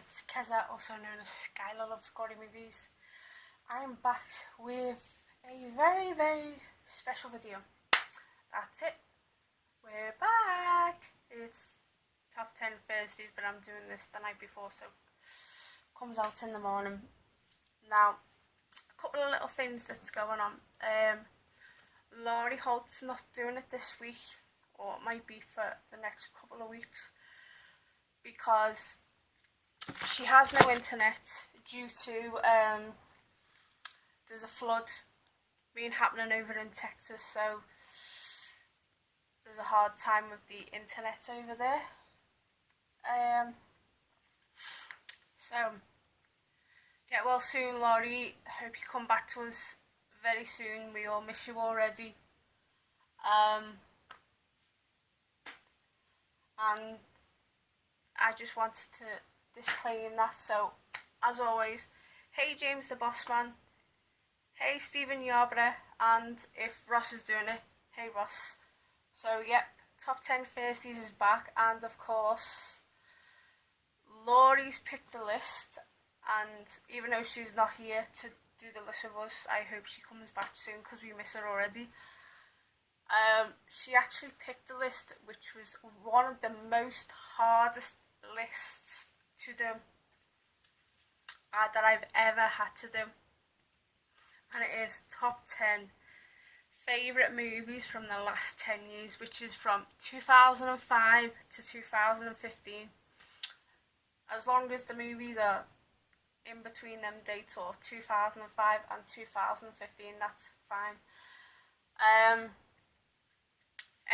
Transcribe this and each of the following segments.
it's Kezza, also known as Skylar Loves Gory Movies. I'm back with a very, very special video. That's it. We're back. It's top 10 Thursdays, but I'm doing this the night before, so it comes out in the morning. Now, a couple of little things that's going on. Lauri Holtz not doing it this week, or it might be for the next couple of weeks, because she has no internet due to there's a flood being happening over in Texas, so there's a hard time with the internet over there. So get well soon, Lauri. Hope you come back to us very soon. We all miss you already. And I just wanted to disclaim that. So, as always, hey James the Bossman, hey Steven Yarborough, and if Ross is doing it, hey Ross. So, yep, top 10 Thursdays is back, and of course, Lauri's picked the list, and even though she's not here to do the list with us, I hope she comes back soon because we miss her already. She actually picked the list, which was one of the most hardest lists to do that I've ever had to do, and it is top 10 favourite movies from the last 10 years, which is from 2005 to 2015. As long as the movies are in between them dates, or 2005 and 2015, that's fine.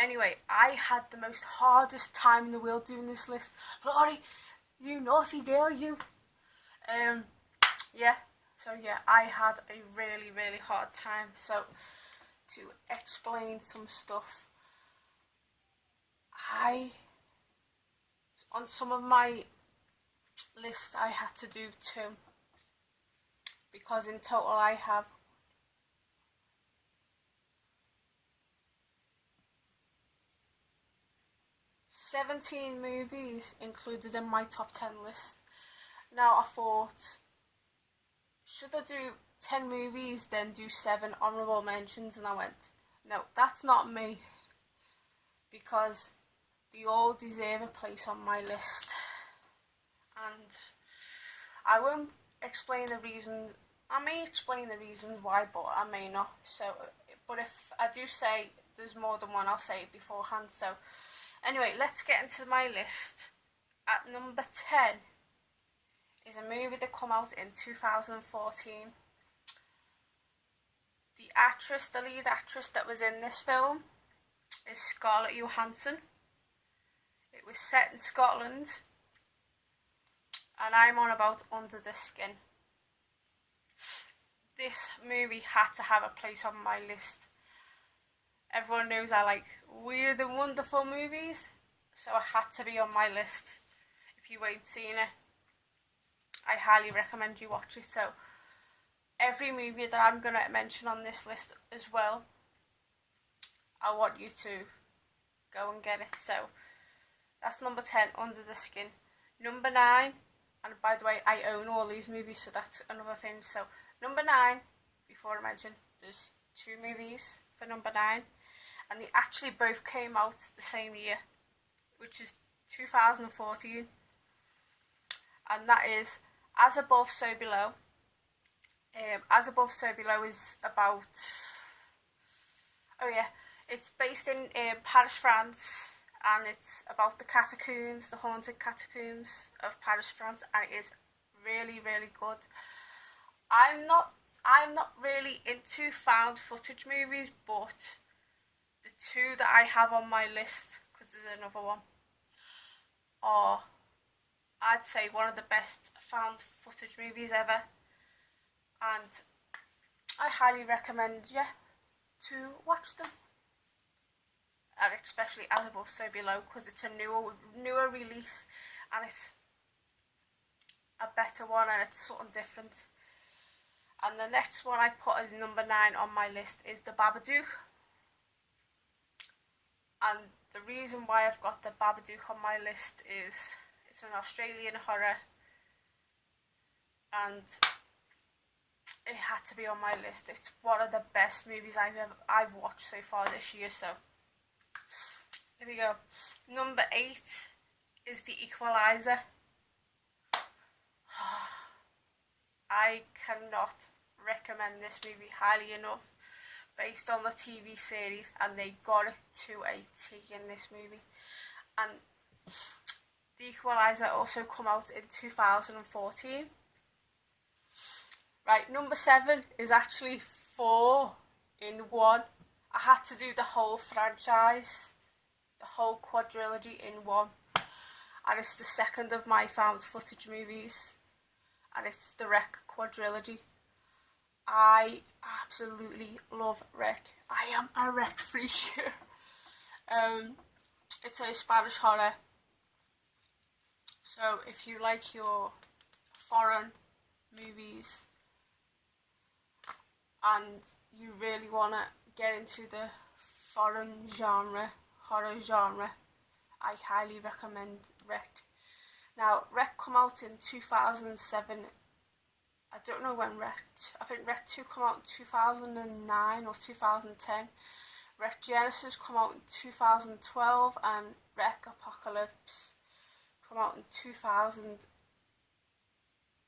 Anyway, I had the most hardest time in the world doing this list. Lauri, you naughty girl, you. I had a really, really hard time. So, to explain some stuff, on some of my lists I had to do 2, because in total I have 17 movies included in my top 10 list. Now I thought, should I do 10 movies then do 7 honourable mentions? And I went, no, that's not me, because they all deserve a place on my list. And I won't explain the reason. I may explain the reasons why, but I may not. So, but if I do say there's more than one, I'll say it beforehand. So, anyway, let's get into my list. At number 10 is a movie that came out in 2014. The lead actress that was in this film is Scarlett Johansson. It was set in Scotland, and I'm on about Under the Skin. This movie had to have a place on my list. Everyone knows I like weird and wonderful movies, so it had to be on my list. If you ain't seen it, I highly recommend you watch it. So, every movie that I'm going to mention on this list as well, I want you to go and get it. So, that's number 10, Under the Skin. Number 9, and by the way, I own all these movies, so that's another thing. So, number 9, before I mention, there's 2 movies for number 9, and they actually both came out the same year, which is 2014, and that is As Above, So Below. As Above, So Below is about, it's based in Paris, France, and it's about the catacombs, the haunted catacombs of Paris, France, and it is really, really good. I'm not really into found footage movies, but the 2 that I have on my list, because there's another one, are, I'd say, one of the best found footage movies ever, and I highly recommend to watch them, and especially As Above, So Below, because it's a newer release, and it's a better one, and it's something different. And the next one I put as number 9 on my list is The Babadook. And the reason why I've got The Babadook on my list is it's an Australian horror and it had to be on my list. It's one of the best movies I've watched so far this year. So there we go. Number 8 is The Equalizer. I cannot recommend this movie highly enough, based on the TV series, and they got it to a T in this movie. And The Equalizer also come out in 2014. Right, number 7 is actually 4 in 1. I had to do the whole franchise, the whole quadrilogy in one. And it's the second of my found footage movies. And it's the Rec quadrilogy. I absolutely love Rec. I am a Rec freak. It's a Spanish horror. So if you like your foreign movies and you really want to get into the foreign horror genre, I highly recommend Rec. Now, Rec come out in 2007. I don't know when I think Rec 2 come out in 2009 or 2010. Rec Genesis come out in 2012, and Rec Apocalypse come out in 2000.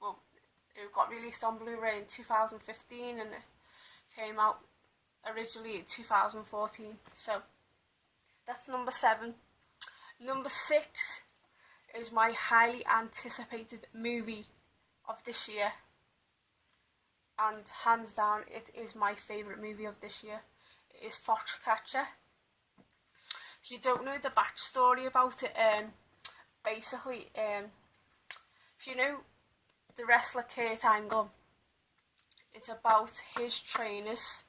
Well, it got released on Blu-ray in 2015, and it came out originally in 2014. So that's number 7. Number 6 is my highly anticipated movie of this year, and hands down it is my favourite movie of this year. It is Foxcatcher. If you don't know the backstory about it, basically, if you know the wrestler Kurt Angle, it's about his trainers,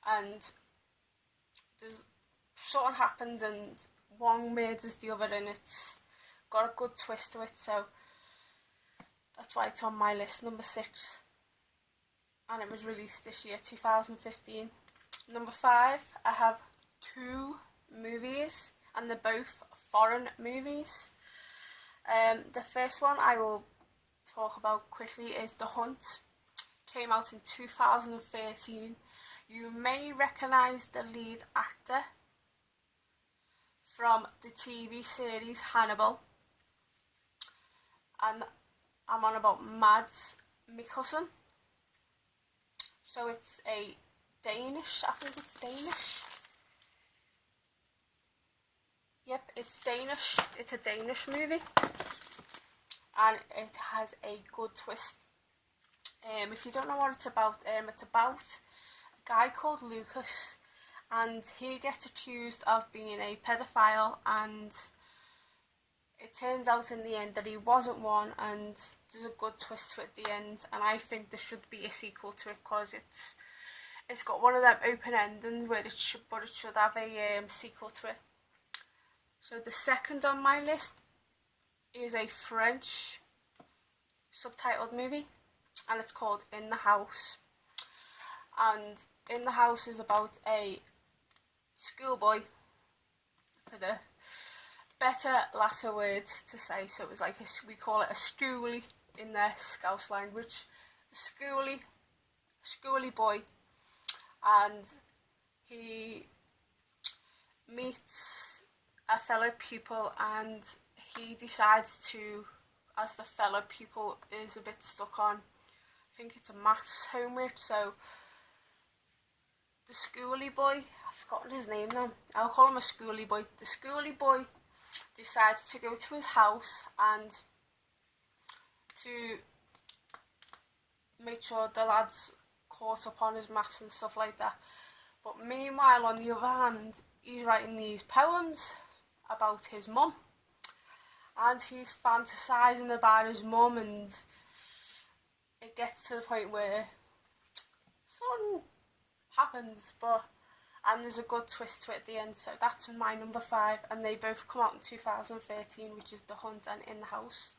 and there's something happens and one murders the other, and it's got a good twist to it, so that's why it's on my list, number 6. And it was released this year, 2015. Number 5, I have 2 movies, and they're both foreign movies. The first one I will talk about quickly is The Hunt. Came out in 2013. You may recognise the lead actor from the TV series Hannibal, and I'm on about Mads Mikkelsen. So it's a Danish, I think it's Danish. Yep, it's Danish. It's a Danish movie, and it has a good twist. If you don't know what it's about a guy called Lucas, and he gets accused of being a pedophile, and it turns out in the end that he wasn't one, and there's a good twist to it at the end, and I think there should be a sequel to it, because it's got one of them open endings where it should have a sequel to it. So the second on my list is a French subtitled movie, and it's called In the House. And In the House is about a schoolboy, for the better latter word to say, so it was like we call it a schoolie in their Scouse language. The schoolie boy, and he meets a fellow pupil, and he decides to, as the fellow pupil is a bit stuck on, I think it's a maths homework, so the schoolie boy, I've forgotten his name now, I'll call him a schoolie boy. The schoolie boy decides to go to his house and to make sure the lad's caught up on his maths and stuff like that. But meanwhile, on the other hand, he's writing these poems about his mum, and he's fantasising about his mum, and it gets to the point where something happens, and there's a good twist to it at the end. So that's my number 5, and they both come out in 2013, which is The Hunt and In the House.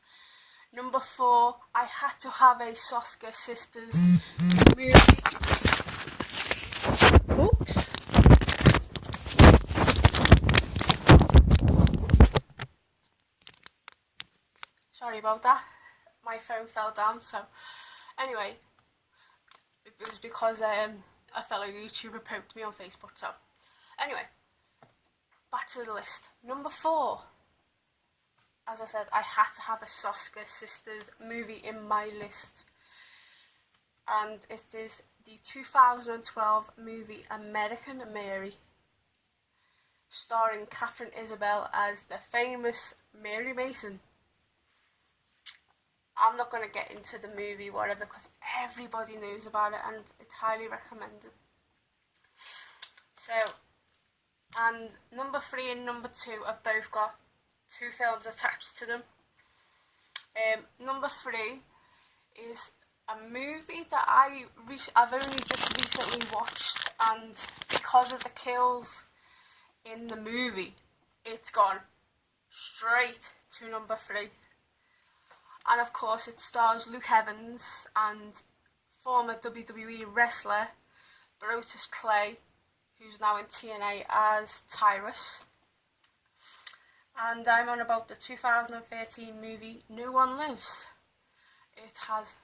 Number 4, I had to have a Soska Sisters movie. Oops. Sorry about that. my phone fell down. So anyway, it was because a fellow YouTuber poked me on Facebook. So anyway, back to the list. Number 4. As I said, I had to have a Soska Sisters movie in my list. And it is the 2012 movie American Mary, starring Catherine Isabel as the famous Mary Mason. I'm not going to get into the movie, whatever, because everybody knows about it and it's highly recommended. So, and number 3 and number 2 have both got 2 films attached to them. Number 3 is a movie that I've only just recently watched, and because of the kills in the movie, it's gone straight to number 3. And of course it stars Luke Evans and former WWE wrestler Brodus Clay, who's now in TNA as Tyrus. And I'm on about the 2013 movie No One Lives. It has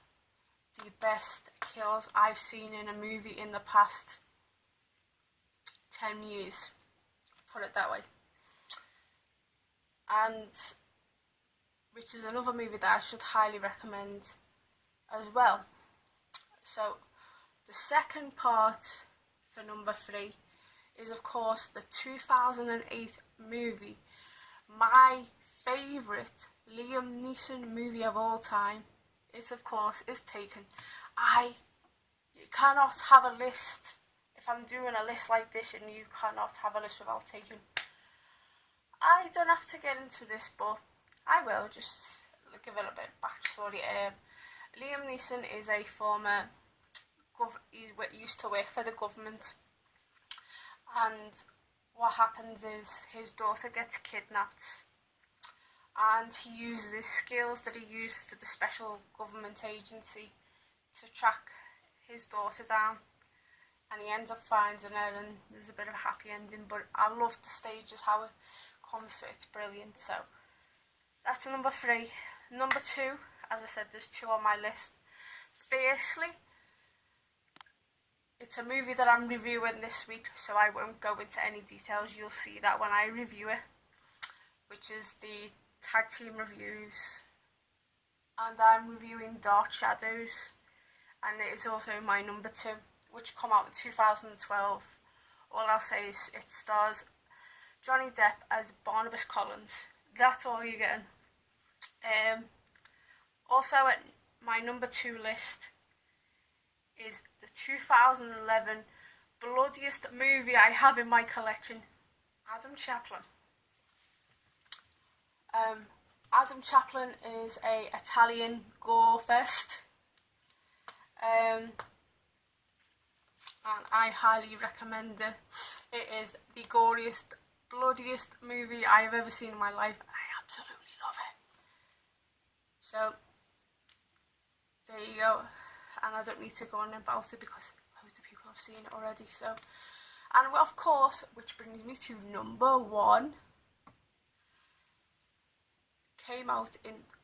the best kills I've seen in a movie in the past 10 years, put it that way. And which is another movie that I should highly recommend as well. So the second part for number 3 is of course the 2008 movie, my favourite Liam Neeson movie of all time. It of course is Taken. You cannot have a list, if I'm doing a list like this, and you cannot have a list without Taken. I don't have to get into this, but I will just give a little bit of backstory. Liam Neeson is a former, he used to work for the government, and what happens is his daughter gets kidnapped, and he uses his skills that he used for the special government agency to track his daughter down, and he ends up finding her, and there's a bit of a happy ending. But I love the stages, how it comes to it, it's brilliant. So that's number 3. Number 2, as I said, there's 2 on my list. Firstly, it's a movie that I'm reviewing this week, so I won't go into any details. You'll see that when I review it, which is the tag team reviews. And I'm reviewing Dark Shadows, and it is also my number 2, which come out in 2012. All I'll say is it stars Johnny Depp as Barnabas Collins. That's all you're getting. Also at my number 2 list is the 2011 bloodiest movie I have in my collection, Adam Chaplin. Adam Chaplin is a Italian gore fest, and I highly recommend it. It is the goriest, bloodiest movie I have ever seen in my life. I absolutely love it. So there you go, and I don't need to go on about it because loads of people have seen it already. So, and of course, which brings me to number 1, came out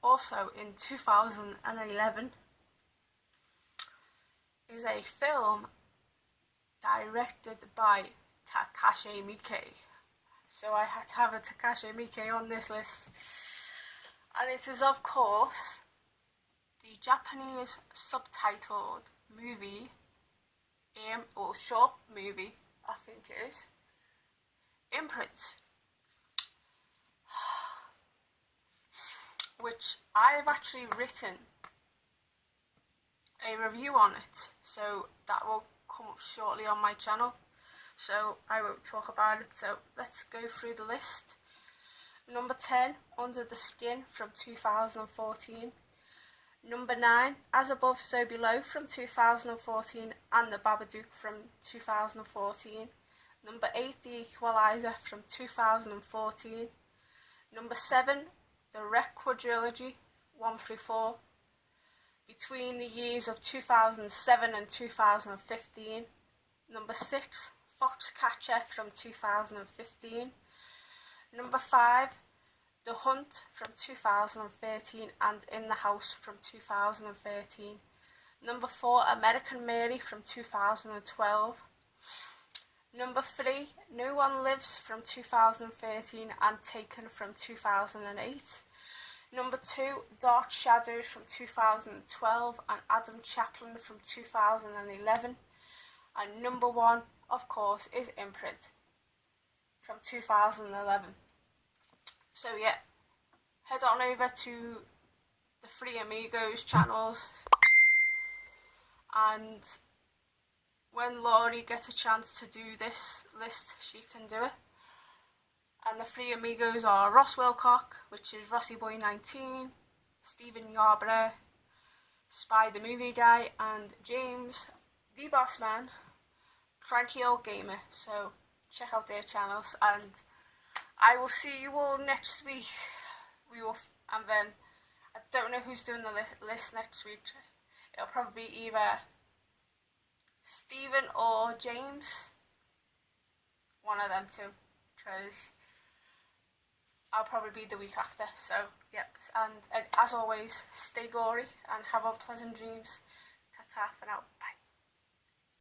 also in 2011, is a film directed by Takashi Miike. So I had to have a Takashi Miike on this list. And it is of course the Japanese subtitled movie, or short movie, I think it is, Imprint, which I've actually written a review on it, so that will come up shortly on my channel, so I won't talk about it. So let's go through the list. Number 10, Under the Skin from 2014. Number 9, As Above So Below from 2014, and The Babadook from 2014. Number 8, The Equalizer from 2014. Number 7, The Wreck Quadrilogy 1 through 4, between the years of 2007 and 2015. Number 6, Foxcatcher from 2015. Number 5, The Hunt from 2013 and In the House from 2013. Number 4, American Mary from 2012. Number 3, No One Lives from 2013 and Taken from 2008. Number 2, Dark Shadows from 2012 and Adam Chaplin from 2011. And number 1, of course, is Imprint from 2011. So yeah, head on over to the Three Amigos channels, and when Lauri gets a chance to do this list, she can do it. And the Three Amigos are Ross Wilcock, which is Rossi Boy 19, Stephen Yarborough, Spy the Movie Guy, and James, the Boss Man, Cranky Old Gamer. So check out their channels, and I will see you all next week. And then I don't know who's doing the list next week. It'll probably be either Steven or James, one of them two, because I'll probably be the week after. So yep, and as always, stay gory and have a pleasant dreams. Ta-ta for now.